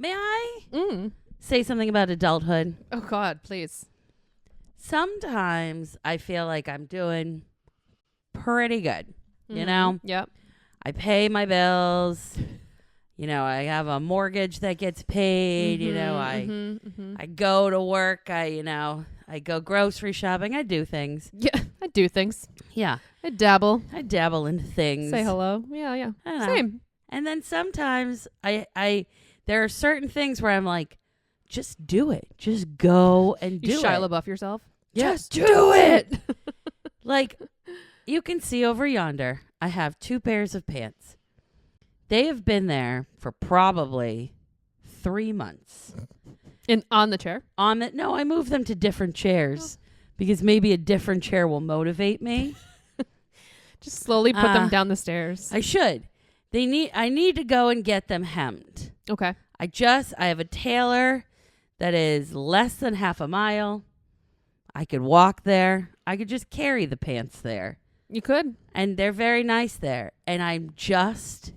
May I say something about adulthood? Oh, God, please. Sometimes I feel like I'm doing pretty good. You know? Yep. I pay my bills. You know, I have a mortgage that gets paid. You know, I go to work. I go grocery shopping. I do things. Yeah, I do things. Yeah. I dabble. I dabble in things. Say hello. Yeah. I don't know. Same. And then sometimes I there are certain things where I'm like, just do it. Just go and do You it. Shia LaBeouf yourself. Yeah, Just do it. Like, you can see over yonder, I have 2 pairs of pants. They have been there for probably 3 months. On the chair? No, I moved them to different chairs because maybe a different chair will motivate me. Just slowly put them down the stairs. I should. I need to go and get them hemmed. Okay. I have a tailor that is less than half a mile. I could walk there. I could just carry the pants there. You could. And they're very nice there. And I'm just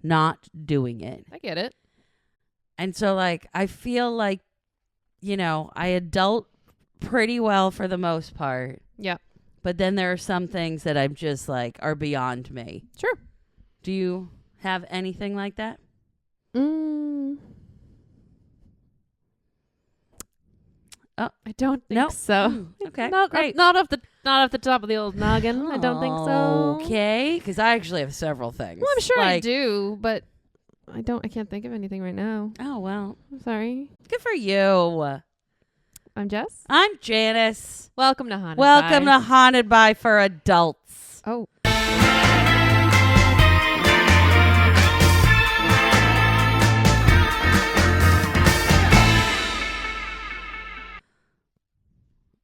not doing it. I get it. And so, like, I feel like, you know, I adult pretty well for the most part. Yeah. But then there are some things that I'm just like are beyond me. Sure. Do you have anything like that? Oh, I don't think so. Okay, great. Not off the top of the old noggin. I don't think so. Okay, because I actually have several things. Well, I'm sure I do, but I can't think of anything right now. Oh well, I'm sorry. good for you. I'm Jess. I'm Janice. Welcome to Haunted Welcome By. to Haunted By for Adults. Oh.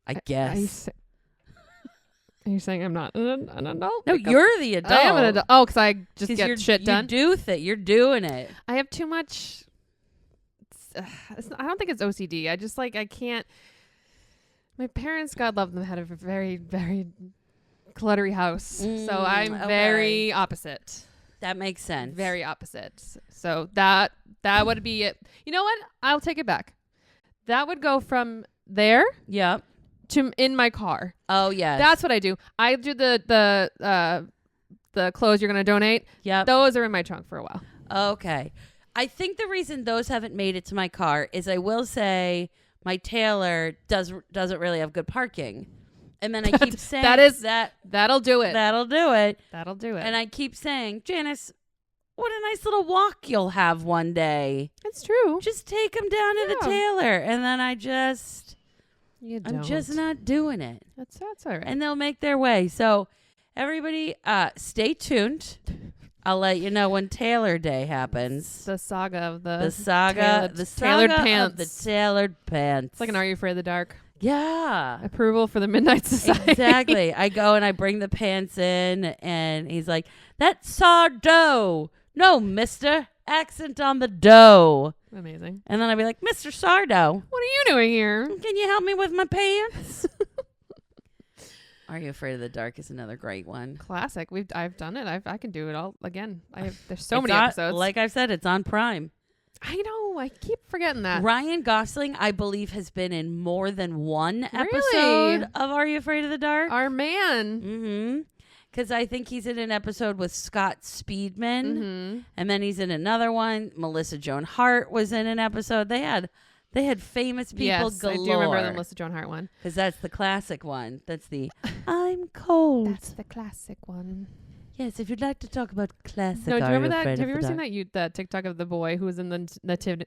I guess. Are you saying I'm not an adult? No, you're the adult. I am an adult. Oh, because I just get shit done. You're doing it. I have too much. I don't think it's OCD. I just I can't. My parents, God love them, had a very, very cluttery house. So I'm very opposite. That makes sense. Very opposite. So that would be it. You know what? I'll take it back. That would go from there. Yep. To in my car. Oh yeah. That's what I do. I do the clothes you're gonna donate. Yep. Those are in my trunk for a while. Okay. I think the reason those haven't made it to my car is I will say my tailor doesn't really have good parking. And then I keep saying that'll do it. That'll do it. That'll do it. And I keep saying, Janice, what a nice little walk you'll have one day. It's true. Just take him down to the tailor. And then I'm just not doing it. That's all right. And they'll make their way. So everybody, stay tuned. I'll let you know when Tailor Day happens. The saga of the tailored pants. Of the tailored pants. It's like an Are You Afraid of the Dark? Yeah. Approval for the Midnight Society. Exactly. I go and I bring the pants in, and he's like, "That's Sardo." No, mister. Accent on the dough. Amazing. And then I'd be like, Mr. Sardo. What are you doing here? Can you help me with my pants? Are You Afraid of the Dark is another great one. Classic. I've done it. I can do it all again. There's so many episodes. Like I've said, it's on Prime. I know. I keep forgetting that. Ryan Gosling, I believe, has been in more than one episode of Are You Afraid of the Dark? Our man. Mm-hmm. Because I think he's in an episode with Scott Speedman, and then he's in another one. Melissa Joan Hart was in an episode. They had famous people galore. I do remember the Melissa Joan Hart one. Because that's the classic one. That's the I'm cold. That's the classic one. Yes, if you'd like to talk about classic. No, do you remember that? Have you ever seen that TikTok of the boy who was in the nativity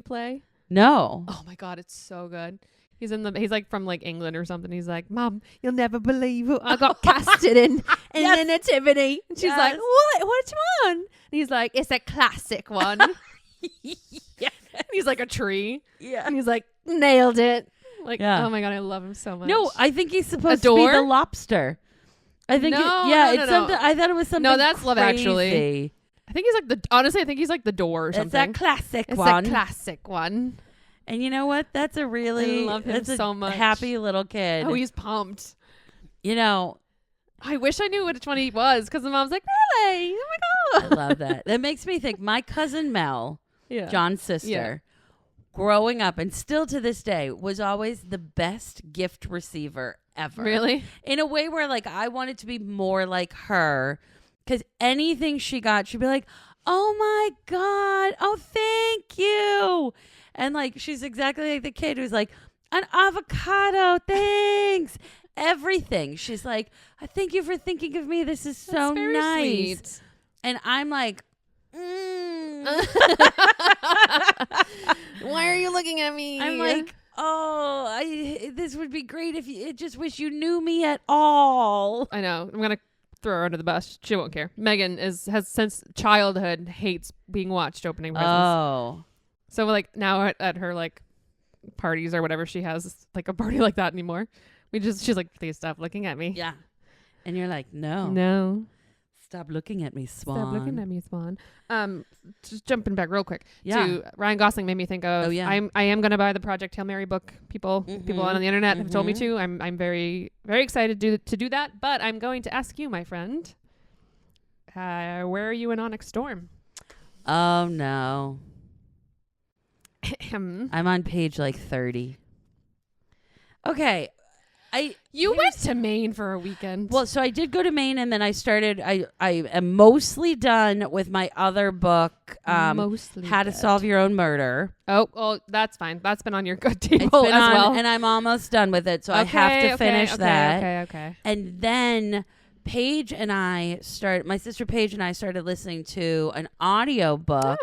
play? No. Oh my God, it's so good. He's like from like England or something. He's like, Mom, you'll never believe who I got casted in the nativity. And she's like, what? Which one? And he's like, it's a classic one. Yeah. And he's like a tree. Yeah. And he's like, nailed it. Like, oh my God, I love him so much. No, I think he's supposed to be the lobster. I think it's something. I thought it was something. No, that's crazy. Love Actually. I think he's like honestly, I think he's like the door or something. It's a classic one. It's a classic one. And you know what? That's a really I love him so much. Happy little kid. Oh, he's pumped. You know, I wish I knew which one he was because the mom's like, really? Oh my God. I love that. That makes me think my cousin Mel John's sister, growing up and still to this day, was always the best gift receiver ever. Really? In a way where like I wanted to be more like her, because anything she got, she'd be like, oh my God, oh thank you. And like she's exactly like the kid who's like, an avocado, thanks. Everything. She's like, I thank you for thinking of me. This is so nice. Sweet. And I'm like, Why are you looking at me? I'm like, this would be great if you. I just wish you knew me at all. I know. I'm gonna throw her under the bus. She won't care. Megan has since childhood hates being watched opening presents. Oh, so like now at her like parties or whatever, she has like a party like that anymore. She's like, please stop looking at me. yeah. And you're like, no. Stop looking at me, Swan. Stop looking at me, Swan. Just jumping back real quick to Ryan Gosling made me think of. I am gonna buy the Project Hail Mary book. People on the internet have told me to. I'm very, very excited to do that. But I'm going to ask you, my friend, where are you in Onyx Storm? Oh no. I'm on page like 30. Okay. You went to Maine for a weekend. Well, so I did go to Maine, and then I am mostly done with my other book, How to Solve Your Own Murder. Oh, that's fine. That's been on your good table as well. And I'm almost done with it, so I have to finish that. Okay. And then Paige and I my sister Paige and I started listening to an audio book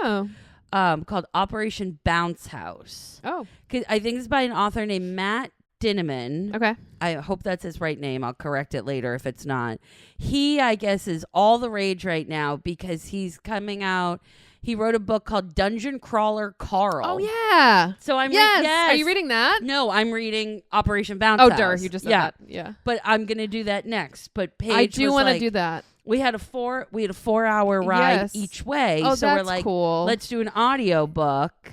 called Operation Bounce House. Oh. 'Cause I think it's by an author named Matt Dinneman. Okay. I hope that's his right name. I'll correct it later if it's not. He, I guess, is all the rage right now because he's coming out. He wrote a book called Dungeon Crawler Carl. Oh, yeah. So I'm Yes. Are you reading that? No, I'm reading Operation Bounce House. Oh, Dur. You just said that. Yeah. But I'm going to do that next. But Paige I do want to do that. We had a 4-hour ride each way. Oh, so that's we're like, cool. Let's do an audio book.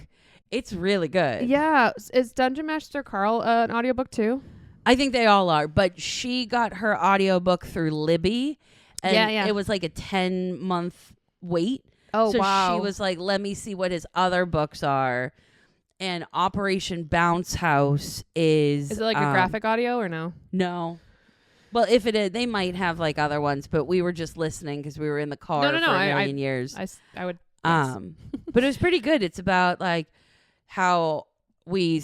It's really good. Yeah. Is Dungeon Master Carl an audiobook too? I think they all are. But she got her audiobook through Libby. And it was like a 10-month wait. Oh, so wow. She was like, let me see what his other books are. And Operation Bounce House is... Is it like a graphic audio or no? No. Well, if it is, they might have like other ones. But we were just listening because we were in the car for a million years. I would... But it was pretty good. It's about like... how we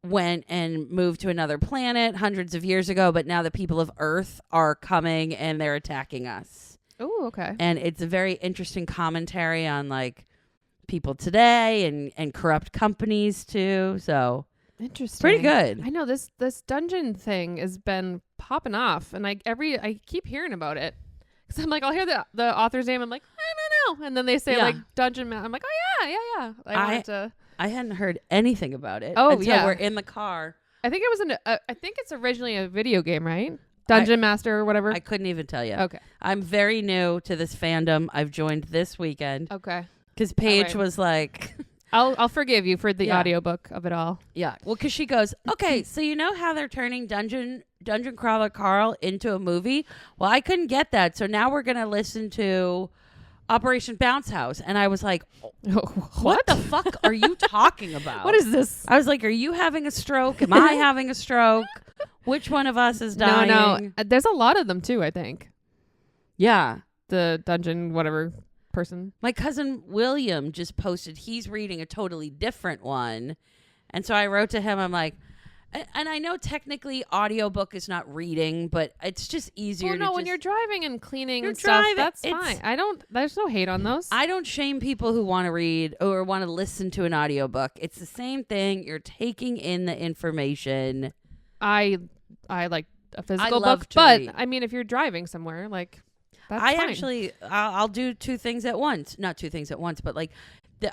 went and moved to another planet hundreds of years ago, but now the people of Earth are coming and they're attacking us. Oh, okay. And it's a very interesting commentary on like people today and corrupt companies too. So interesting. Pretty good. I know this dungeon thing has been popping off, and I keep hearing about it. Because I'm like, I'll hear the author's name. I'm like, I don't know. And then they say like Dungeon Man. I'm like, oh yeah. I hadn't heard anything about it. Oh, until we're in the car. I think it was I think it's originally a video game, right? Dungeon Master or whatever. I couldn't even tell you. Okay. I'm very new to this fandom. I've joined this weekend. Okay. Because Paige was like... I'll forgive you for the audiobook of it all. Yeah. Well, because she goes, okay, so you know how they're turning Dungeon Crawler Carl into a movie? Well, I couldn't get that. So now we're going to listen to Operation Bounce House. And I was like, what the fuck are you talking about? What is this? I was like, are you having a stroke? Am I having a stroke? Which one of us is dying? No. There's a lot of them too, I think. Yeah. The dungeon, whatever person. My cousin William just posted he's reading a totally different one. And so I wrote to him, I'm like, and I know technically audiobook is not reading, but it's just easier to when you're driving and cleaning and stuff, that's fine. There's no hate on those. I don't shame people who want to read or want to listen to an audiobook. It's the same thing. You're taking in the information. I like a physical book, but read. I mean, if you're driving somewhere, like, that's fine. I'll do two things at once. Not two things at once, but like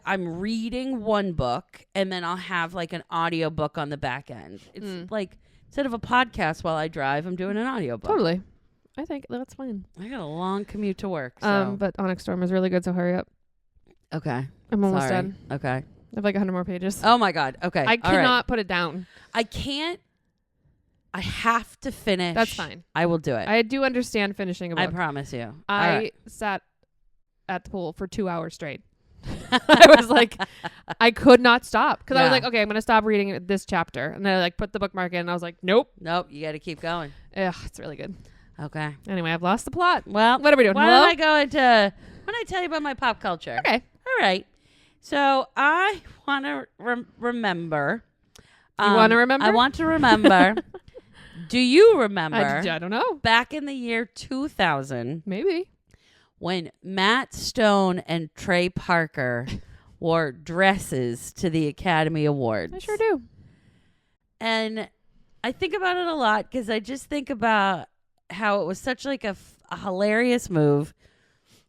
I'm reading one book and then I'll have like an audio book on the back end. It's like instead of a podcast while I drive, I'm doing an audio book. Totally. I think that's fine. I got a long commute to work. So. But Onyx Storm is really good, so hurry up. Okay. I'm almost done. Okay. I have like 100 more pages. Oh my God. Okay. I cannot put it down. I can't. I have to finish. That's fine. I will do it. I do understand finishing a book. I promise you. I sat at the pool for 2 hours straight. I was like, I could not stop because I was like, okay, I'm going to stop reading this chapter. And then I like put the bookmark in and I was like, nope. You got to keep going. Ugh, it's really good. Okay. Anyway, I've lost the plot. Well, what are we doing? Why don't I go into, why don't I tell you about my pop culture? Okay. All right. So I want to remember. You want to remember? I want to remember. Do you remember? I don't know. Back in the year 2000. Maybe. When Matt Stone and Trey Parker wore dresses to the Academy Awards. I sure do. And I think about it a lot because I just think about how it was such like a hilarious move.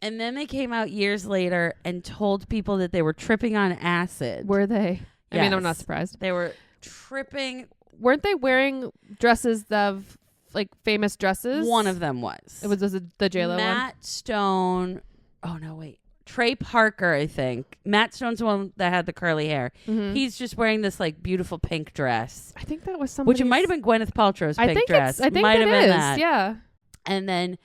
And then they came out years later and told people that they were tripping on acid. Were they? I mean, I'm not Yes. surprised. They were tripping. Weren't they wearing dresses of like famous dresses? One of them was. It was the J-Lo one? Matt Stone. Oh, no, wait. Trey Parker, I think. Matt Stone's the one that had the curly hair. Mm-hmm. He's just wearing this like beautiful pink dress. I think that was somebody. Which it might have been Gwyneth Paltrow's pink dress. I think might it have been is. that. Yeah. And then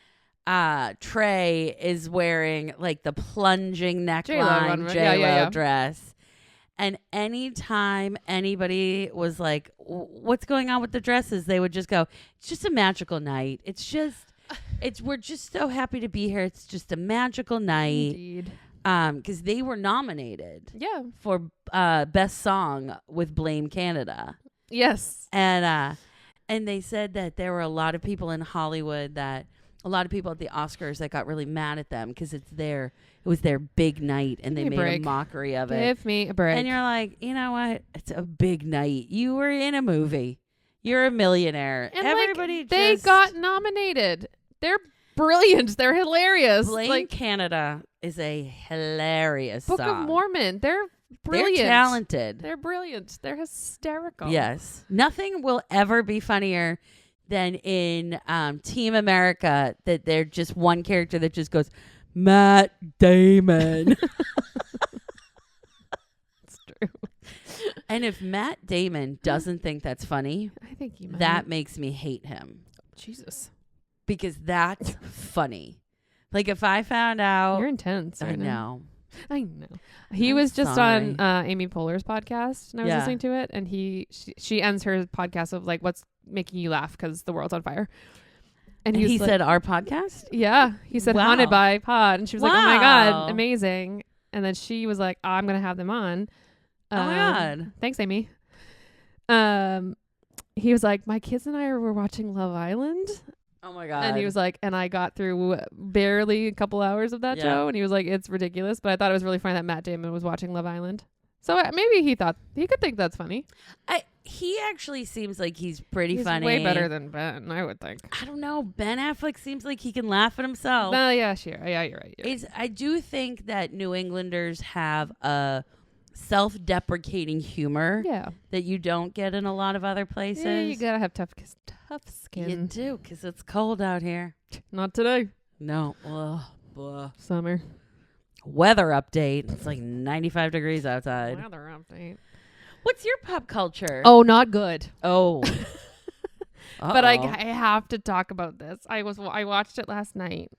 Trey is wearing like the plunging neckline J-Lo dress. And anytime anybody was like, what's going on with the dresses? They would just go, it's just a magical night. We're just so happy to be here. It's just a magical night. Indeed. Because they were nominated Yeah. for Best Song with Blame Canada. Yes. And they said that there were a lot of people in Hollywood a lot of people at the Oscars that got really mad at them because it was their big night and they made a mockery of it. Give me a break. And you're like, you know what? It's a big night. You were in a movie. You're a millionaire. And everybody they got nominated. They're brilliant. They're hilarious. Blame Canada is a hilarious Book song. of Mormon. They're brilliant. They're talented. They're brilliant. They're hysterical. Yes. Nothing will ever be funnier than in Team America that they're just one character that just goes, Matt Damon. It's true. And if Matt Damon doesn't think that's funny, I think he might. that makes me hate him. Jesus. Because that's funny. Like if I found out. You're intense. I Right now. know. I know. He I'm was just sorry. on Amy Poehler's podcast, and I was listening to it, and she ends her podcast of like, what's making you laugh because the world's on fire. And he like, said our podcast? yeah. He said Wow. Haunted by Pod, and she was like, oh my God, Wow. amazing. And then she was like, I'm going to have them on. Oh my God. Thanks, Amy. He was like, my kids and I were watching Love Island. Oh my God. And he was like, and I got through barely a couple hours of that show. And he was like, it's ridiculous. But I thought it was really funny that Matt Damon was watching Love Island. So maybe he thought he could think that's funny. He actually seems like he's pretty He's funny. way better than Ben, I would think. I don't know. Ben Affleck seems like he can laugh at himself. No, yeah, sure. Yeah, you're right. I do think that New Englanders have a self-deprecating humor that you don't get in a lot of other places. Yeah, you gotta have tough skin. You do, because it's cold out here. Not today. No. Ugh. Summer. Weather update. It's like 95 degrees outside. Weather update. What's your pop culture? Oh, not good. Oh. But I have to talk about this. I watched it last night.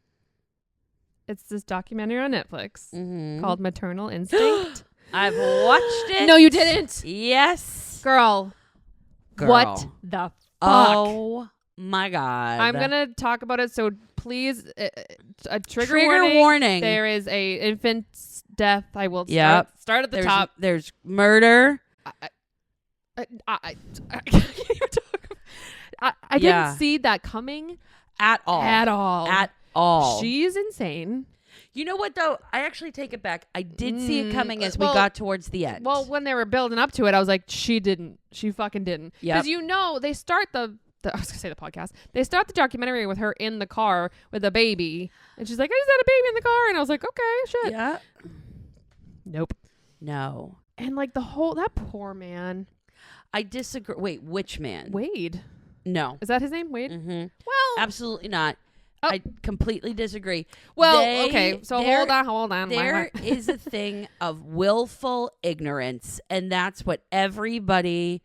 It's this documentary on Netflix called Maternal Instinct. I've watched it. No, you didn't. Yes. Girl. What the fuck? Oh my God. I'm going to talk about it. So please, a trigger warning. There is a infant's death. I will start at the There's top. There's murder. I can't even talk. I didn't see that coming At all. She's insane. You know what, though? I actually take it back. I did see it coming as we got towards the end. Well, when they were building up to it, I was like, she didn't. She fucking didn't. Because they start I was going to say the podcast. They start the documentary with her in the car with a baby. And she's like, I just had a baby in the car. And I was like, okay, shit. Yeah. Nope. No. And like that poor man. I disagree. Wait, which man? Wade. No. Is that his name? Wade? Mm-hmm. Well. Absolutely not. I completely disagree. Well, okay. So hold on. There is a thing of willful ignorance, and that's what everybody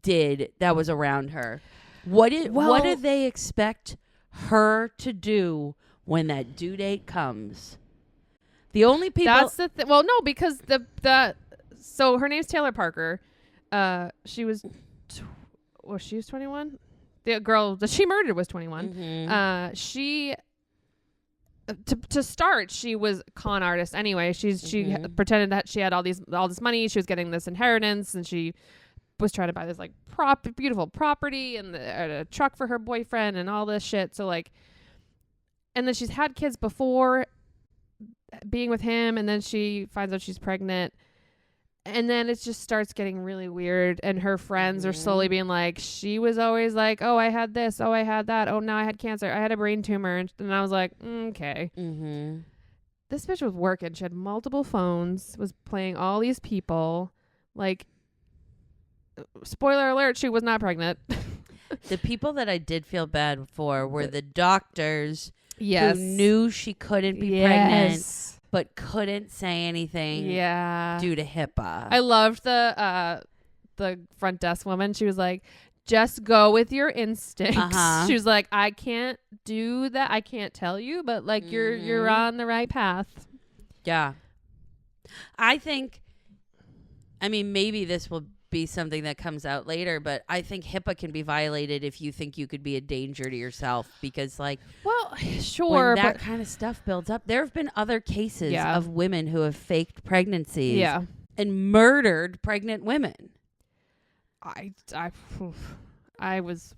did that was around her. What do they expect her to do when that due date comes? The only people. That's the well, no, because so her name's Taylor Parker. She was, she was 21. The girl that she murdered was 21. Mm-hmm. She. To start, she was a con artist anyway. She pretended that she had all this money. She was getting this inheritance, and she was trying to buy this like beautiful property and a truck for her boyfriend and all this shit. So like, and then she's had kids before being with him, and then she finds out she's pregnant. And then it just starts getting really weird. And her friends are slowly being like, she was always like, oh, I had this. Oh, I had that. Oh, now I had cancer. I had a brain tumor. And I was like, okay. Mm-hmm. This bitch was working. She had multiple phones, was playing all these people. Like, spoiler alert, she was not pregnant. The people that I did feel bad for were the doctors Yes. who knew she couldn't be pregnant. But couldn't say anything due to HIPAA. I loved the front desk woman. She was like, just go with your instincts. She was like, I can't do that. I can't tell you, but like you're on the right path. Yeah. I think, I mean, maybe this will be something that comes out later, but I think HIPAA can be violated if you think you could be a danger to yourself, because like, well, sure, when that kind of stuff builds up, there have been other cases of women who have faked pregnancies and murdered pregnant women. I was,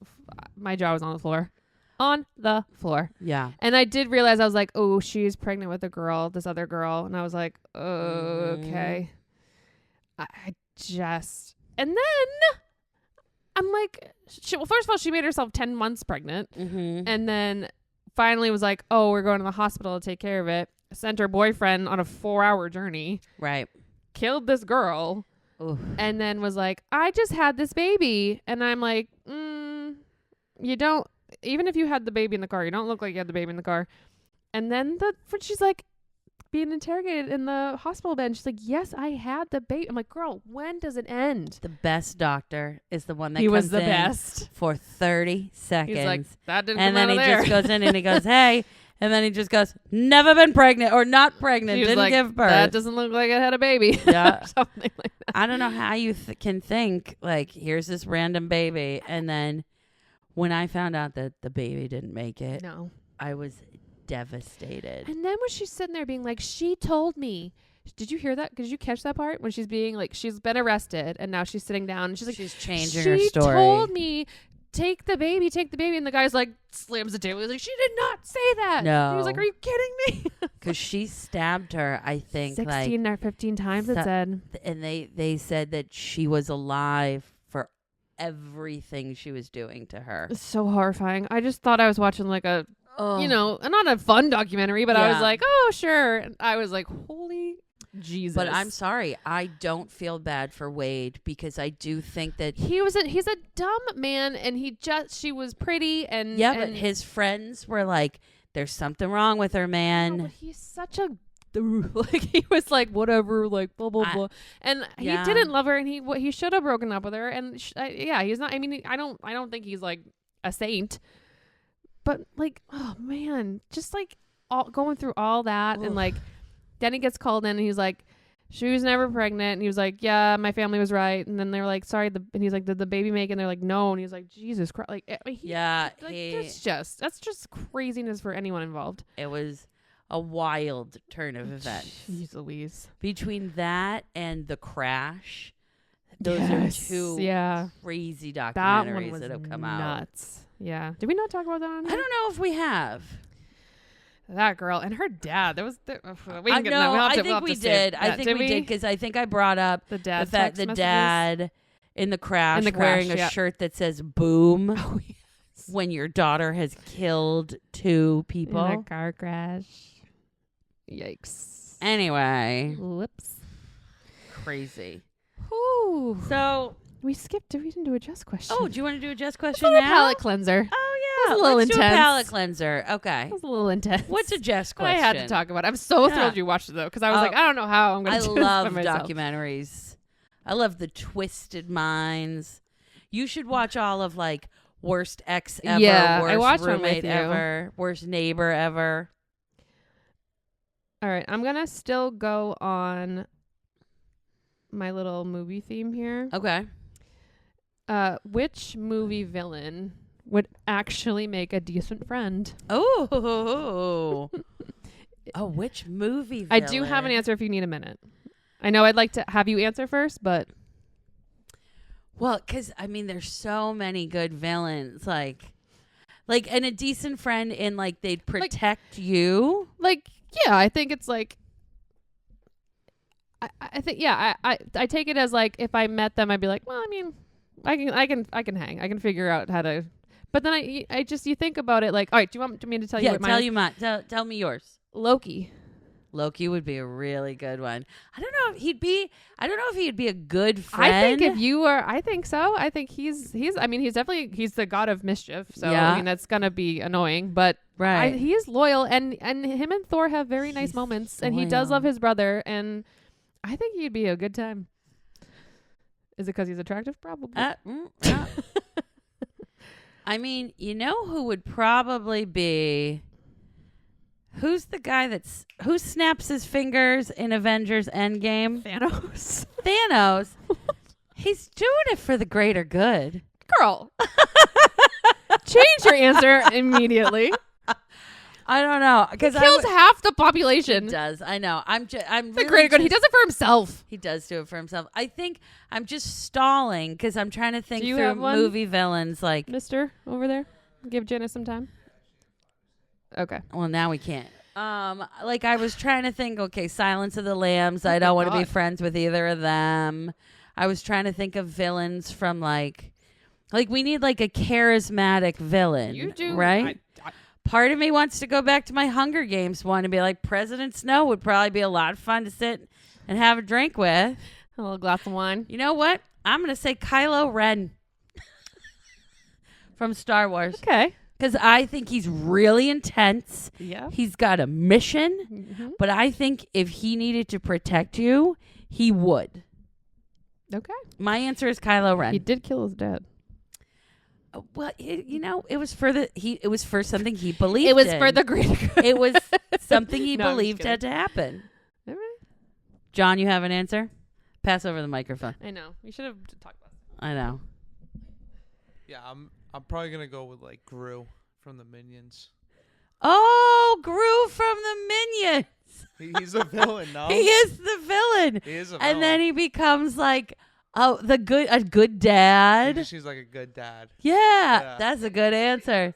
my jaw was on the floor. Yeah. And I did realize, I was like, oh, she's pregnant with this other girl. And I was like, okay. I just, and then I'm like, well, first of all, she made herself 10 months pregnant. Mm-hmm. And then finally was like, oh, we're going to the hospital to take care of it. Sent her boyfriend on a 4-hour journey. Right. Killed this girl. Oof. And then was like, I just had this baby. And I'm like, you don't, even if you had the baby in the car, you don't look like you had the baby in the car. And then she's like, being interrogated in the hospital bed. She's like, yes, I had the baby. I'm like, girl, when does it end? The best doctor is the one that he comes was the in best for 30 seconds. He's like, that didn't and come then out he of just there. goes in and he goes, hey. And then he just goes, never been pregnant or not pregnant. He was Didn't like, give birth. that doesn't look like it had a baby. Yeah. Something like that. I don't know how you can think, like, here's this random baby. And then when I found out that the baby didn't make it, No. I was devastated. And then when she's sitting there being like, she told me. Did you hear that? Did you catch that part? When she's being like, she's been arrested and now she's sitting down and she's like, she's changing her story. She told me, take the baby. And the guy's like, slams the table. He's like, she did not say that. No. He was like, are you kidding me? Because she stabbed her, I think, 16 or 15 times it said. And they said that she was alive for everything she was doing to her. It's so horrifying. I just thought I was watching like a, not a fun documentary, but I was like, oh, sure. And I was like, holy Jesus. But I'm sorry. I don't feel bad for Wade, because I do think that he's a dumb man, and she was pretty and but his friends were like, there's something wrong with her, man. No, but he's such a like, he was like, whatever, like blah blah blah, and he didn't love her, and he should have broken up with her, and he's not. I mean, I don't think he's like a saint, but like, oh man, just like going through all that. Oof. And like, then he gets called in and he's like, she was never pregnant, and he was like, yeah, my family was right. And then they were like, sorry, and he's like, did the baby make it? And they're like, no. And he's like, Jesus Christ, like, that's just craziness for anyone involved. It was a wild turn of events. Jeez Louise. Between that and The Crash, those are two crazy documentaries that have come out. Nuts. Yeah. Did we not talk about that on here? I don't know if we have. That girl and her dad. That was. I think we did. I think we did, because I think I brought up the fact the dad in the crash wearing a shirt that says "boom" when your daughter has killed 2 people in a car crash. Yikes. Anyway, whoops. Crazy. Ooh. So we didn't do a Jess question. Oh, do you want to do a Jess question now? Palate cleanser. Oh yeah. That was a little Let's intense. do a palate cleanser. Okay. That was a little intense. What's a Jess question? I had to talk about it. I'm so thrilled you watched it though, because I was like, I don't know how I'm going to do this by myself. I love documentaries. I love the twisted minds. You should watch all of like worst ex ever, worst I watched roommate ever, worst neighbor ever. All right. I'm going to still go on my little movie theme here. Okay. Which movie villain would actually make a decent friend? Oh. Oh, which movie villain? I do have an answer if you need a minute. I know I'd like to have you answer first, but... Well, because, I mean, there's so many good villains. Like, and a decent friend in, like, they'd protect you. Like, yeah, I think it's like... I think, yeah, I take it as, like, if I met them, I'd be like, well, I mean, I can hang. I can figure out how to... But then I just, you think about it, like, all right, do you want me to tell you what mine is? Tell me yours. Loki. Loki would be a really good one. I don't know if he'd be a good friend. I think if you were, I think so. I think he's he's the god of mischief. So yeah. I mean, that's going to be annoying, but right. he is loyal, and him and Thor have very nice moments, and he does love his brother, and I think he'd be a good time. Is it because he's attractive? Probably. I mean, you know who would probably be... Who's the guy who snaps his fingers in Avengers Endgame? Thanos. He's doing it for the greater good. Girl. Change your answer immediately. I don't know. Because he kills half the population. He does. I know. I'm the really greater good. He does it for himself. He does do it for himself. I think I'm just stalling because I'm trying to think through movie villains like... Mister over there? Give Janice some time. Okay. Well, now we can't. Like I was trying to think, okay, Silence of the Lambs. I don't want to be friends with either of them. I was trying to think of villains from like we need like a charismatic villain. You do, right? Part of me wants to go back to my Hunger Games one and be like, President Snow would probably be a lot of fun to sit and have a drink with. A little glass of wine. You know what? I'm going to say Kylo Ren from Star Wars. Okay. Because I think he's really intense. Yeah. He's got a mission. Mm-hmm. But I think if he needed to protect you, he would. Okay. My answer is Kylo Ren. He did kill his dad. Well, it was for something he believed in. It was for the greater good. It was something he believed had to happen. All right. John, you have an answer? Pass over the microphone. I know. We should have talked about that. I know. Yeah, I'm probably gonna go with like Gru from the Minions. Oh, Gru from the Minions. He's a villain, no? He is the villain. He is a villain. And then he becomes like a good dad. He seems like a good dad. Yeah, that's a good answer.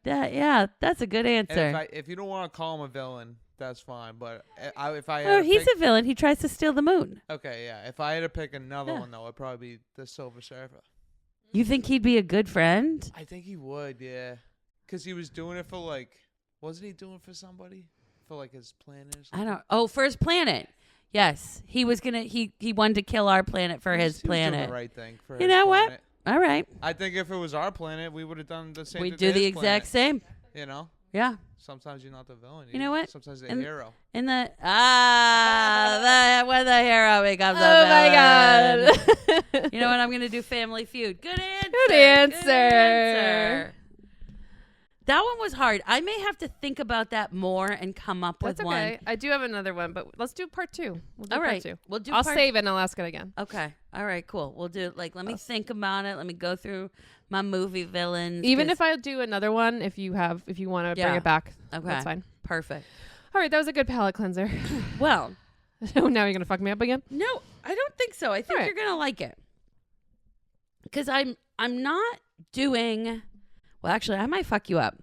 That's a good answer. And if you don't want to call him a villain, that's fine. But if I had he's a villain. He tries to steal the moon. Okay, yeah. If I had to pick another one though, it'd probably be the Silver Surfer. You think he'd be a good friend? I think he would, yeah. Because he was doing it for like, wasn't he doing it for somebody? For like his planet or something? I don't. Oh, for his planet. Yes, he was gonna. He wanted to kill our planet for his planet. He was doing the right thing for you know planet. What? All right. I think if it was our planet, we would have done the same. We'd do the exact same. You know. Yeah. Sometimes you're not the villain. You know what? Sometimes the hero. When the hero becomes oh a villain. My God. You know what? I'm gonna do Family Feud. Good answer. Good answer. That one was hard. I may have to think about that more and come up with one. That's okay. I do have another one, but let's do part two. We'll do all right. Part two. We'll do. I'll save it and I'll ask it again. Okay. All right. Cool. We'll do let me think about it. Let me go through my movie villains. Even if I do another one, if you want to bring it back, okay, that's fine. Perfect. All right, that was a good palate cleanser. Well, now you're gonna fuck me up again? No, I don't think so. I think you're gonna like it because I'm not doing. Well, actually, I might fuck you up.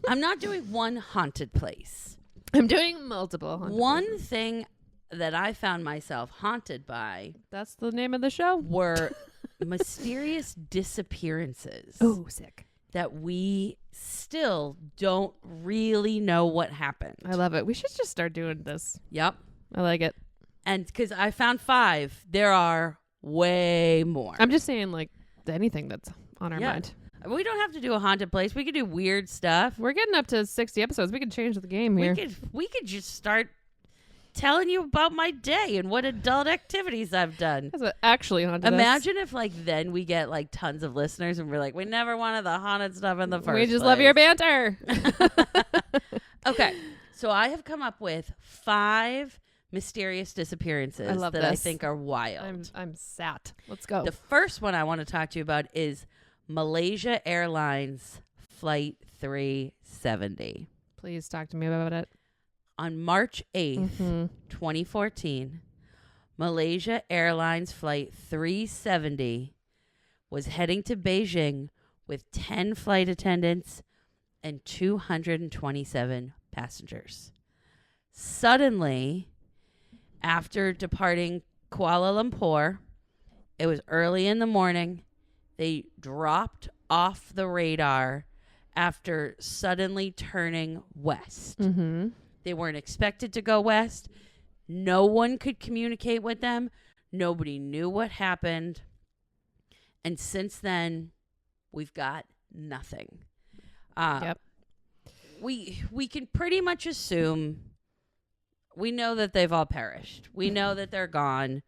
I'm not doing one haunted place. I'm doing multiple haunted places. Thing that I found myself haunted by. That's the name of the show. Were mysterious disappearances. Oh, sick. That we still don't really know what happened. I love it. We should just start doing this. Yep. I like it. And because I found 5, there are way more. I'm just saying, like, anything that's on our mind. We don't have to do a haunted place. We could do weird stuff. We're getting up to 60 episodes. We could change the game here. We could just start telling you about my day and what adult activities I've done. That's what actually haunted Imagine if then we get like tons of listeners and we're like, we never wanted the haunted stuff in the first place. We just place. love your banter. Okay. So I have come up with 5 mysterious disappearances I love that I this. think are wild. I'm sat. Let's go. The first one I want to talk to you about is Malaysia Airlines Flight 370. Please talk to me about it. On March 8th, Mm-hmm. 2014, Malaysia Airlines Flight 370 was heading to Beijing with 10 flight attendants and 227 passengers. Suddenly, after departing Kuala Lumpur, it was early in the morning, they dropped off the radar after suddenly turning west. Mm-hmm. They weren't expected to go west. No one could communicate with them. Nobody knew what happened. And since then, we've got nothing. Yep. We can pretty much assume we know that they've all perished. We know that they're gone.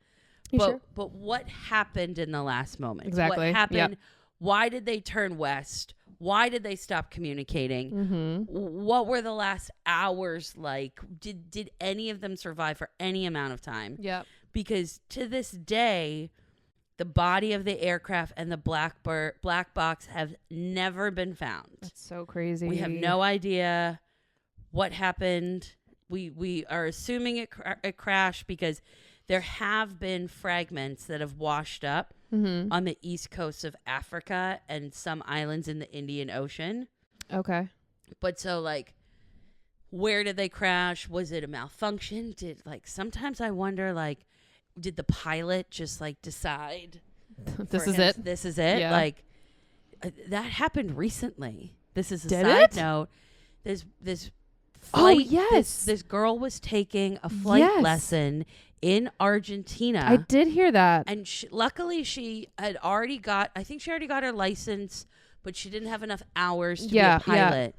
You sure? But what happened in the last moment? Exactly. What happened? Yep. Why did they turn west? Why did they stop communicating? Mm-hmm. What were the last hours like? Did any of them survive for any amount of time? Yep. Because to this day, the body of the aircraft and the black box have never been found. That's so crazy. We have no idea what happened. We are assuming it crashed because there have been fragments that have washed up Mm-hmm. on the east coast of Africa and some islands in the Indian Ocean. Okay. But so, like, where did they crash? Was it a malfunction? Sometimes I wonder, like, did the pilot just, like, decide This for is him, it. this is it? Yeah. Like, that happened recently. This is a Did side it? note. This Oh, flight, yes. this girl was taking a flight Yes. lesson in Argentina. I did hear that. And luckily, she had already got, I think she already got her license, but she didn't have enough hours to be a pilot.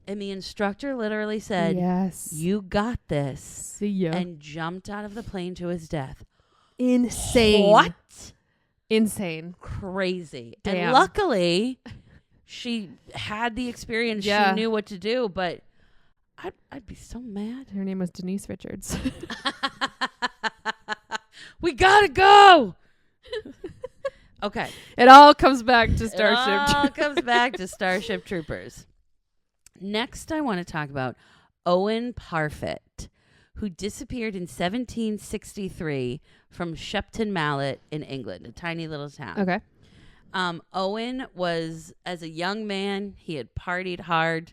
And the instructor literally said, yes. "You got this," See ya. and jumped out of the plane to his death. Insane. What? Insane. Crazy. Damn. And luckily, she had the experience. Yeah. She knew what to do, but I'd be so mad. Her name was Denise Richards. We gotta go. Okay. It all comes back to Starship. It all comes back to Starship Troopers. Next, I want to talk about Owen Parfitt, who disappeared in 1763 from Shepton Mallet in England, a tiny little town. Okay. Owen was, as a young man, he had partied hard.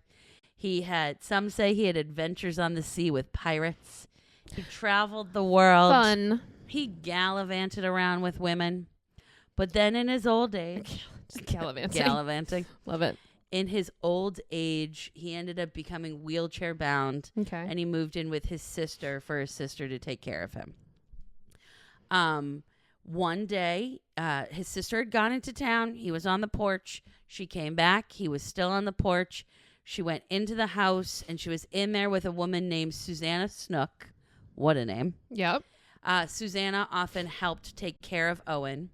Some say he had adventures on the sea with pirates. He traveled the world. Fun. He gallivanted around with women. But then in his old age... Just gallivanting. Gallivanting. Love it. In his old age, he ended up becoming wheelchair bound. Okay. And he moved in with his sister for his sister to take care of him. One day, his sister had gone into town. He was on the porch. She came back. He was still on the porch. She went into the house, and she was in there with a woman named Susanna Snook. What a name. Yep. Susanna often helped take care of Owen.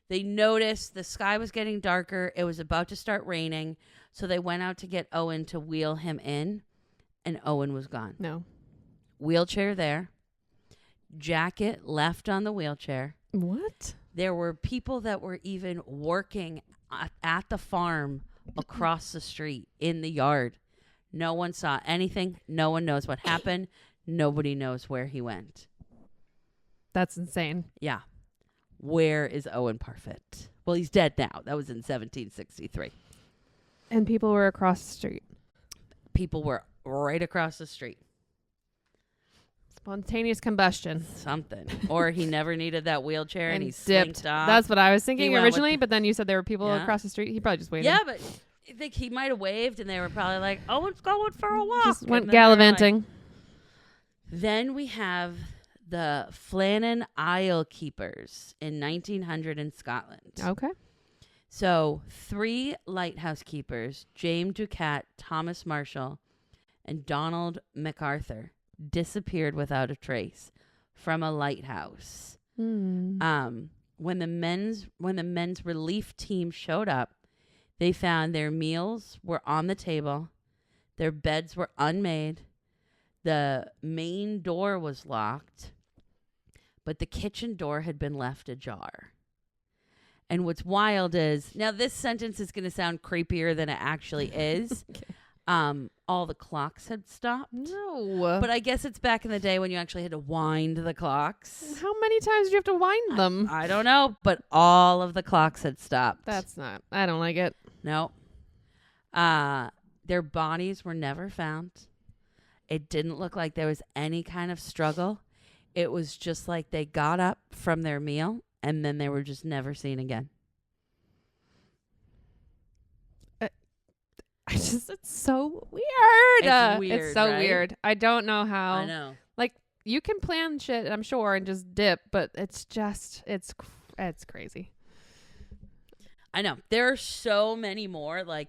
They noticed the sky was getting darker. It was about to start raining. So they went out to get Owen to wheel him in, and Owen was gone. No. Wheelchair there. Jacket left on the wheelchair. What? There were people that were even working at the farm across the street in the yard. No one saw anything. No one knows what happened. Nobody knows where he went. That's insane. Yeah. Where is Owen Parfitt? Well, he's dead now. That was in 1763. And people were across the street. People were right across the street. Spontaneous combustion. Something. Or he never needed that wheelchair and he dipped. slinked off. That's what I was thinking went with originally, the- but then you said there were people Yeah. across the street. He probably just waited. Yeah, but I think he might have waved and they were probably like, Owen's going for a walk. Just went And then they were like- gallivanting. Then we have the Flannan Isle Keepers in 1900 in Scotland. Okay. So 3 lighthouse keepers, James Ducat, Thomas Marshall, and Donald MacArthur, disappeared without a trace from a lighthouse. Mm. When the men's relief team showed up, they found their meals were on the table, their beds were unmade, The main door was locked, but the kitchen door had been left ajar. And what's wild is, now this sentence is going to sound creepier than it actually is. Okay. All the clocks had stopped. No. But I guess it's back in the day when you actually had to wind the clocks. How many times do you have to wind them? I don't know, but all of the clocks had stopped. I don't like it. No. Their bodies were never found. It didn't look like there was any kind of struggle. It was just like they got up from their meal and then they were just never seen again. It's so weird. It's weird, It's so right? weird. I don't know how. I know. Like, you can plan shit, I'm sure, and just dip, but it's crazy. I know. There are so many more. Like,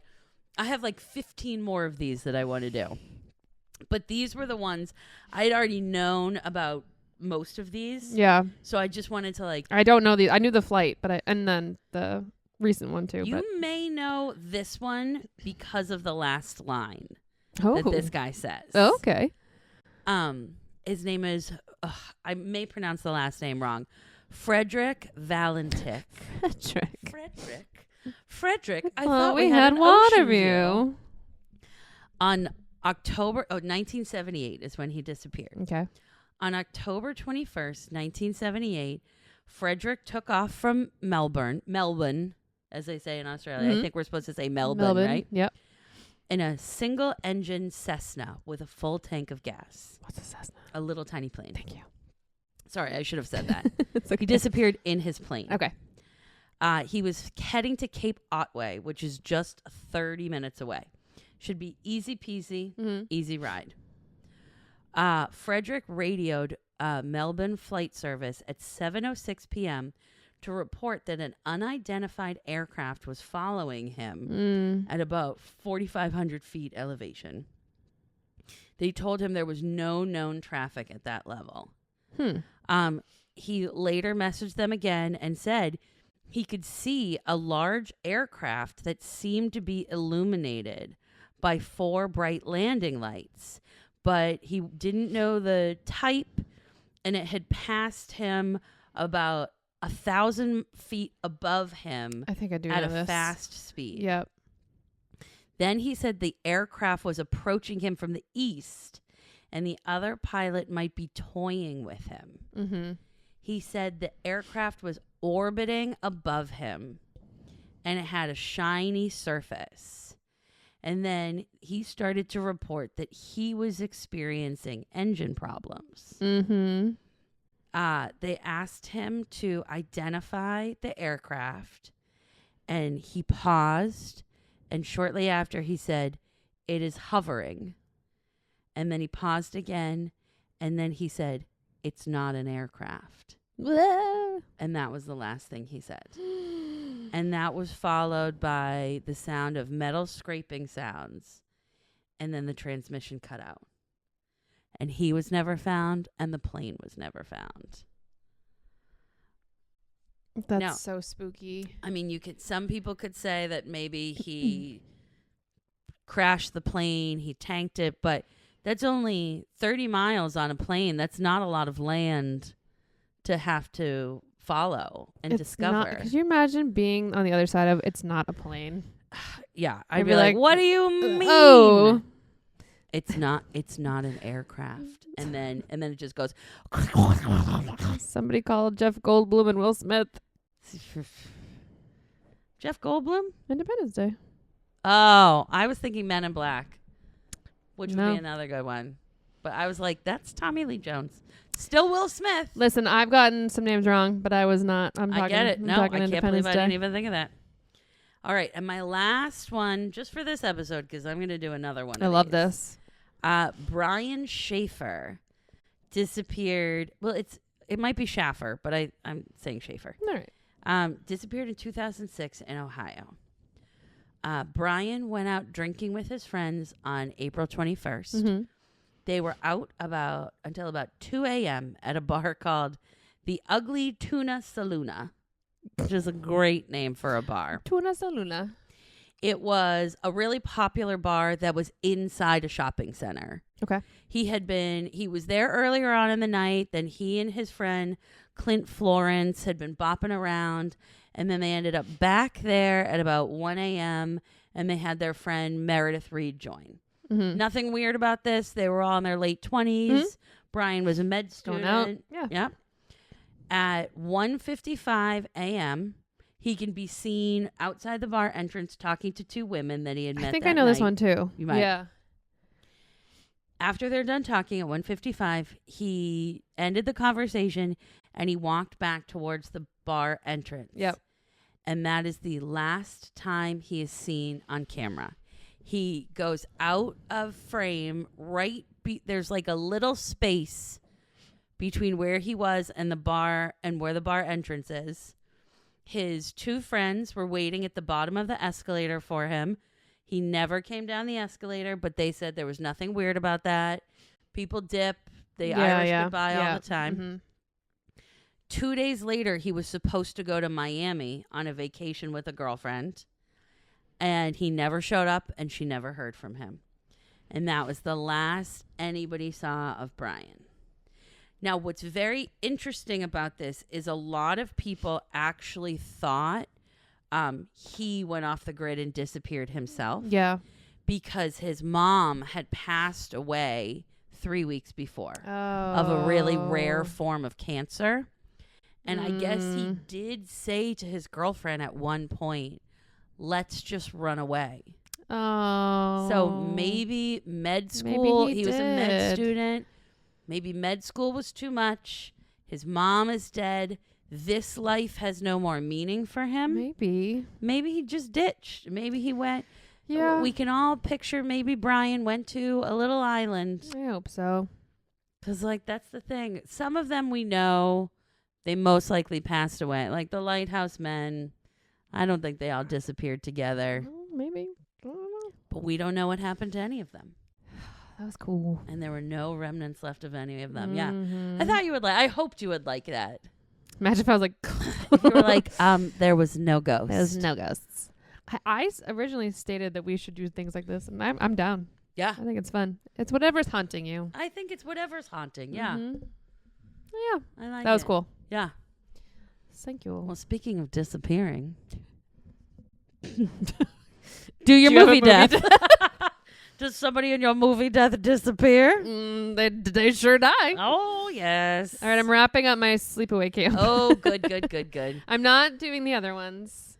I have like 15 more of these that I want to do. But these were the ones I'd already known about most of these. Yeah. So I just wanted to like. I don't know these. I knew the flight, and then the recent one too. You may know this one because of the last line that this guy says. Oh, okay. His name is, I may pronounce the last name wrong, Frederick Valentic. Frederick. I thought we had one ocean of you. On October 1978 is when he disappeared. Okay. On October 21st, 1978, Frederick took off from Melbourne, as they say in Australia. Mm-hmm. I think we're supposed to say Melbourne, right? Yep. In a single-engine Cessna with a full tank of gas. What's a Cessna? A little tiny plane. Thank you. Sorry, I should have said that. It's okay. He disappeared in his plane. Okay. He was heading to Cape Otway, which is just 30 minutes away. Should be easy peasy, easy ride. Frederick radioed Melbourne flight service at 7:06 p.m. to report that an unidentified aircraft was following him at about 4,500 feet elevation. They told him there was no known traffic at that level. He later messaged them again and said he could see a large aircraft that seemed to be illuminated by 4 bright landing lights, but he didn't know the type, and it had passed him about 1,000 feet above him. I think I do at know a this. fast speed. Yep. Then he said the aircraft was approaching him from the east, and the other pilot might be toying with him. Mm-hmm. He said the aircraft was orbiting above him, and it had a shiny surface. And then he started to report that he was experiencing engine problems. Mm-hmm. They asked him to identify the aircraft, and he paused, and shortly after he said, "It is hovering." And then he paused again, and then he said, "It's not an aircraft." And that was the last thing he said. And that was followed by the sound of metal scraping sounds. And then the transmission cut out. And he was never found, and the plane was never found. That's so spooky. I mean, some people could say that maybe he crashed the plane, he tanked it, but that's only 30 miles on a plane. That's not a lot of land to have to follow and discover. Could you imagine being on the other side of it's not a plane? Yeah, I'd be like, what do you mean? Oh, it's not an aircraft. And then it just goes. Somebody called Jeff Goldblum and Will Smith. Jeff Goldblum? Independence Day. Oh, I was thinking Men in Black, which would No. be another good one. But I was like, that's Tommy Lee Jones. Still Will Smith. Listen, I've gotten some names wrong, but I was not. I get it. No, I can't believe Independence I Day. didn't even think of that. All right, and my last one, just for this episode, because I'm going to do another one. I love this. Brian Schaefer disappeared. Well, it might be Schaffer, but I'm saying Schaefer. All right. Disappeared in 2006 in Ohio. Brian went out drinking with his friends on April 21st. Mm-hmm. They were out until about 2 a.m. at a bar called the Ugly Tuna Saloona, which is a great name for a bar. Tuna Saluna. It was a really popular bar that was inside a shopping center. Okay. He was there earlier on in the night. Then he and his friend Clint Florence had been bopping around. And then they ended up back there at about 1 a.m. And they had their friend Meredith Reed join. Mm-hmm. Nothing weird about this. They were all in their late 20s. Mm-hmm. Brian was a med student. Going out. Yeah. Yep. At 1:55 a.m., he can be seen outside the bar entrance talking to two women that he had met. I think I know this one too. You might. Yeah. After they're done talking at 1:55, he ended the conversation and he walked back towards the bar entrance. Yep. And that is the last time he is seen on camera. He goes out of frame there's like a little space between where he was and the bar and where the bar entrance is. His two friends were waiting at the bottom of the escalator for him. He never came down the escalator, but they said there was nothing weird about that. People dip. They Irish goodbye all the time. Mm-hmm. 2 days later, he was supposed to go to Miami on a vacation with a girlfriend. And he never showed up, and she never heard from him. And that was the last anybody saw of Brian. Now, what's very interesting about this is a lot of people actually thought he went off the grid and disappeared himself. Yeah. Because his mom had passed away 3 weeks before of a really rare form of cancer. And I guess he did say to his girlfriend at one point, let's just run away. Oh. So maybe med school, maybe he was a med student. Maybe med school was too much. His mom is dead. This life has no more meaning for him. Maybe he just ditched. Maybe he went. Yeah. We can all picture maybe Brian went to a little island. I hope so. Because, like, that's the thing. Some of them we know, they most likely passed away. Like the Lighthouse Men. I don't think they all disappeared together. Maybe. I don't know. But we don't know what happened to any of them. That was cool. And there were no remnants left of any of them. Mm-hmm. Yeah. I thought you would I hoped you would like that. Imagine if I was like... If you were like, there was no ghost. There was no ghosts. I originally stated that we should do things like this, and I'm down. Yeah. I think it's fun. It's whatever's haunting you. I think it's whatever's haunting. Yeah. Mm-hmm. Yeah. I like that was it. cool. Yeah. Thank you. Well, speaking of disappearing, do your you movie death. Does somebody in your movie death disappear? They sure die. Oh, yes. All right, I'm wrapping up my sleepaway camp. Oh, good. I'm not doing the other ones.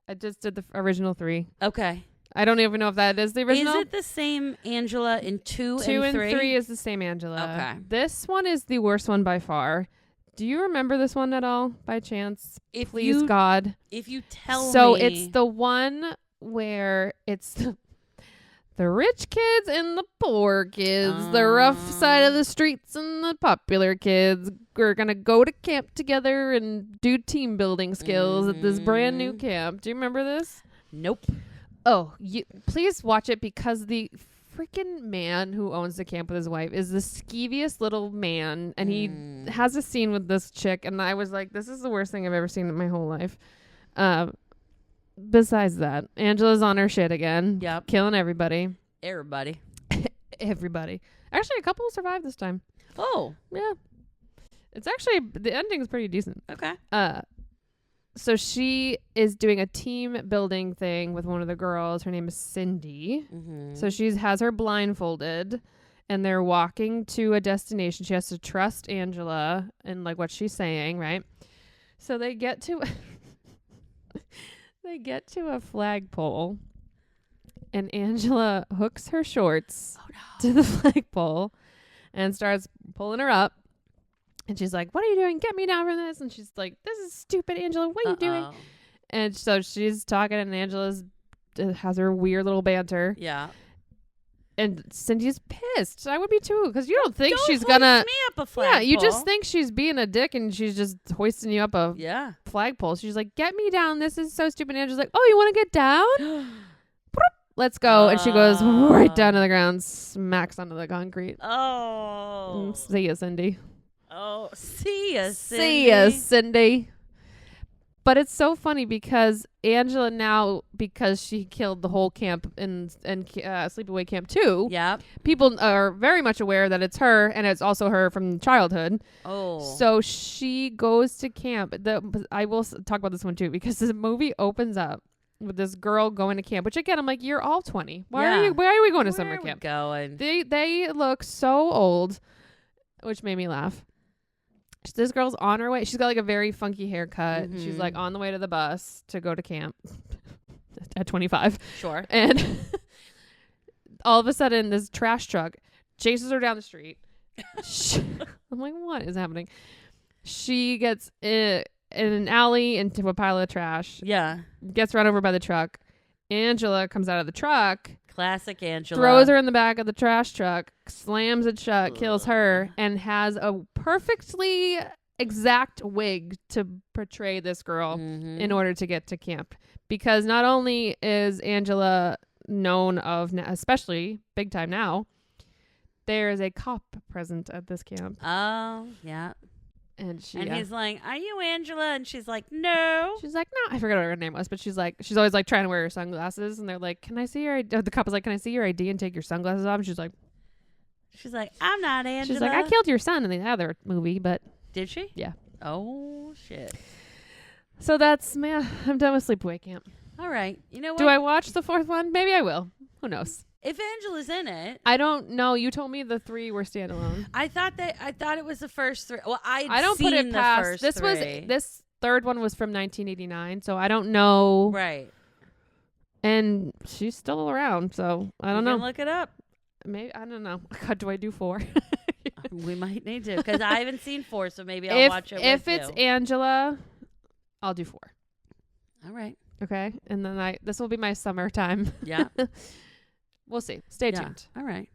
I just did the original 3. Okay. I don't even know if that is the original. Is it the same Angela in 2 and 3? 2 and 3 is the same Angela. Okay. This one is the worst one by far. Do you remember this one at all, by chance? Please, God. If you tell me. So it's the one where it's the rich kids and the poor kids, the rough side of the streets and the popular kids are going to go to camp together and do team building skills at this brand new camp. Do you remember this? Nope. Oh, please watch it because the freaking man who owns the camp with his wife is the skeeviest little man, and he has a scene with this chick, and I was like, this is the worst thing I've ever seen in my whole life. Besides that, Angela's on her shit again. Yep. Killing everybody. Everybody. Everybody. Actually, a couple survived this time. Oh. Yeah. It's actually, the ending is pretty decent. Okay. So she is doing a team building thing with one of the girls. Her name is Cindy. Mm-hmm. So she has her blindfolded, and they're walking to a destination. She has to trust Angela and like what she's saying, right? So they get to a flagpole, and Angela hooks her shorts to the flagpole and starts pulling her up. And she's like, what are you doing? Get me down from this. And she's like, this is stupid, Angela. What are you doing? And so she's talking, and Angela's has her weird little banter. Yeah. And Cindy's pissed. I would be too, because you don't think she's hoist gonna me up a flagpole. Yeah, you just think she's being a dick, and she's just hoisting you up a flagpole. She's like, get me down. This is so stupid. And Angela's like, oh, you want to get down? Let's go. And she goes right down to the ground, smacks onto the concrete. Oh. See ya, Cindy. Oh, see ya, Cindy. See ya, Cindy. But it's so funny because Angela now, because she killed the whole camp in Sleepaway Camp 2, Yep. people are very much aware that it's her, and it's also her from childhood. Oh. So she goes to camp. I will talk about this one too, because the movie opens up with this girl going to camp, which again, I'm like, you're all 20. Why are we going to summer camp? Going? They look so old, which made me laugh. This girl's on her way. She's got like a very funky haircut. Mm-hmm. She's like on the way to the bus to go to camp at 25. Sure. And all of a sudden, this trash truck chases her down the street. I'm like, what is happening? She gets in an alley into a pile of trash. Yeah. Gets run over by the truck. Angela comes out of the truck. Classic Angela. Throws her in the back of the trash truck, slams it shut, kills her, and has a perfectly exact wig to portray this girl in order to get to camp. Because not only is Angela known of, especially big time now, there is a cop present at this camp. Oh, yeah. And he's like, "Are you Angela?" And she's like, "No." She's like, "No." I forgot what her name was, but she's always like trying to wear her sunglasses, and they're like, "Can I see your ID?" The cop is like, "Can I see your ID and take your sunglasses off?" And she's like, "I'm not Angela." She's like, "I killed your son" in the other movie, but did she? Yeah. Oh shit. So that's I'm done with Sleepaway Camp. All right. You know what? Do I watch the fourth one? Maybe I will. Who knows? If Angela's in it, I don't know. You told me the 3 were standalone. I thought it was the first 3. Well, I don't put it past. This third one was from 1989, so I don't know. Right. And she's still around, so I don't know. Look it up. Maybe I don't know. God, do I do 4? We might need to, because I haven't seen 4, so maybe I'll watch it. If it's Angela, I'll do 4. All right. Okay, and then this will be my summertime. Yeah. We'll see. Stay tuned. All right.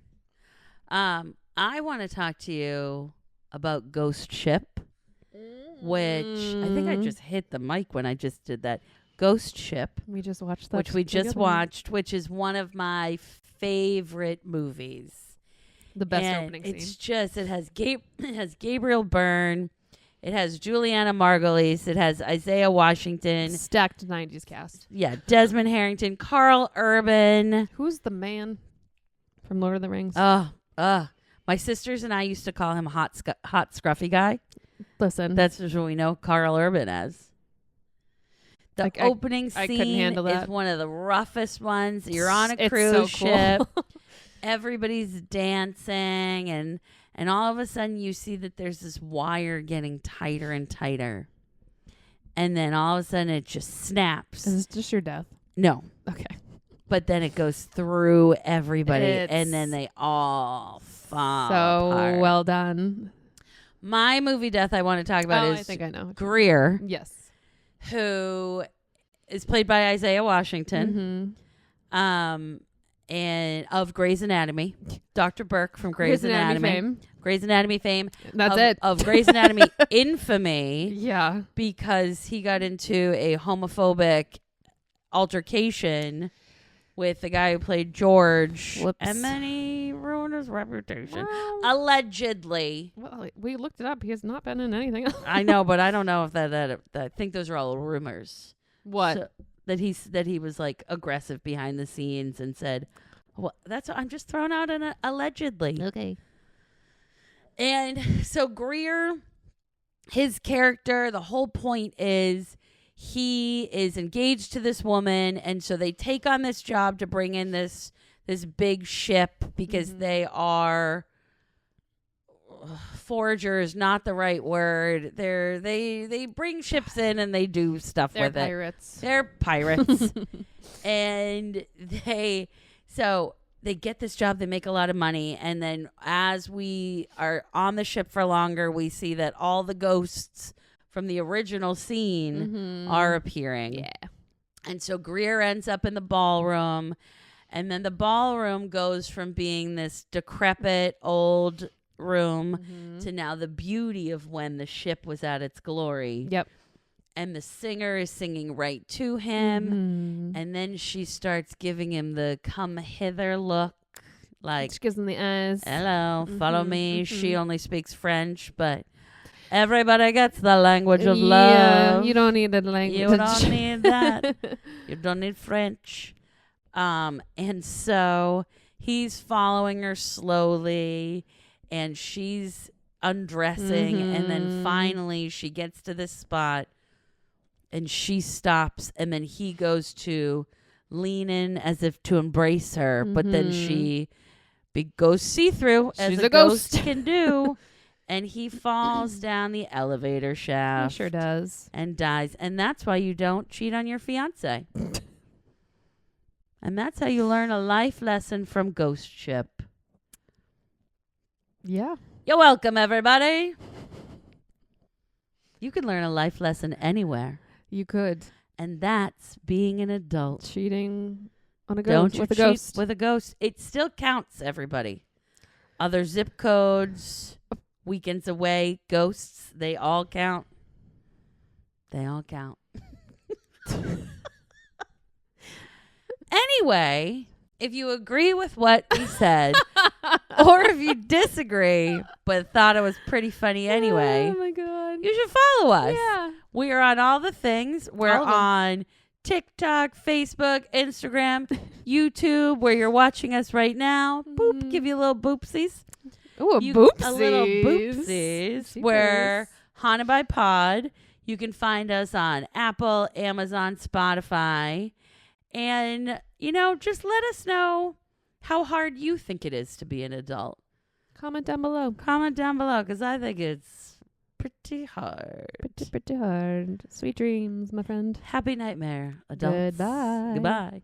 I want to talk to you about Ghost Ship, which I think I just hit the mic when I just did that. Ghost Ship. We just watched that. Which we just watched, which is one of my favorite movies. The best opening scene. It's just, it has Gabriel Byrne. It has Juliana Margulies. It has Isaiah Washington. Stacked 90s cast. Yeah. Desmond Harrington. Carl Urban. Who's the man from Lord of the Rings? My sisters and I used to call him hot scruffy guy. Listen. That's just what we know Carl Urban as. The opening I couldn't handle scene that. is one of the roughest ones. You're on a It's cruise so ship. cool. Everybody's dancing, and all of a sudden you see that there's this wire getting tighter and tighter. And then all of a sudden it just snaps. Is this just your death? No. Okay. But then it goes through everybody, and then they all fall apart. Well done. My movie death I want to talk about is I think I know. Greer, Yes. who is played by Isaiah Washington. And of Grey's Anatomy, Dr. Burke from Grey's Anatomy fame. Grey's Anatomy fame. That's it. Of Grey's Anatomy infamy, Yeah. because he got into a homophobic altercation with the guy who played George. Whoops. And then he ruined his reputation. Well, Allegedly. well, we looked it up. He has not been in anything else. I know, but I don't know if that I think those are all rumors. What? So, that he was like aggressive behind the scenes and said, "Well, I'm just throwing out an allegedly." Okay. And so Greer, his character, the whole point is he is engaged to this woman, and so they take on this job to bring in this big ship because they are foragers, not the right word. They bring ships in and they do stuff with pirates. it. They're pirates. And they get this job, they make a lot of money, and then as we are on the ship for longer, we see that all the ghosts from the original scene are appearing. Yeah. And so Greer ends up in the ballroom, and then the ballroom goes from being this decrepit old room to now the beauty of when the ship was at its glory. Yep. And the singer is singing right to him, and then she starts giving him the come hither look, like, she gives him the eyes. hello, follow me. She only speaks French, but Everybody gets the language of Yeah, love. you don't need the language. You don't need that. You don't need French. And so he's following her slowly, and she's undressing, and then finally she gets to this spot, and she stops, and then he goes to lean in as if to embrace her, but then she goes see-through, as She's a a ghost ghost. can do. And he falls down the elevator shaft. He sure does. And dies. And that's why you don't cheat on your fiance. And that's how you learn a life lesson from Ghost Ship. Yeah. You're welcome, everybody. You can learn a life lesson anywhere. You could. And that's being an adult. Cheating on a Don't ghost you with a cheat ghost. with a ghost. It still counts, everybody. Other zip codes, weekends away, ghosts, they all count. They all count. Anyway, if you agree with what we said, or if you disagree but thought it was pretty funny anyway, Oh my god. you should follow us. Yeah. We are on all the things. We're All of them. on TikTok, Facebook, Instagram, YouTube, where you're watching us right now. Boop, give you a little boopsies. Ooh, a You- boopsies. A little boopsies. Super. We're Haunted by Pod. You can find us on Apple, Amazon, Spotify. And, just let us know how hard you think it is to be an adult. Comment down below. Comment down below, because I think it's pretty hard. Pretty hard. Sweet dreams, my friend. Happy nightmare, adults. Goodbye. Goodbye.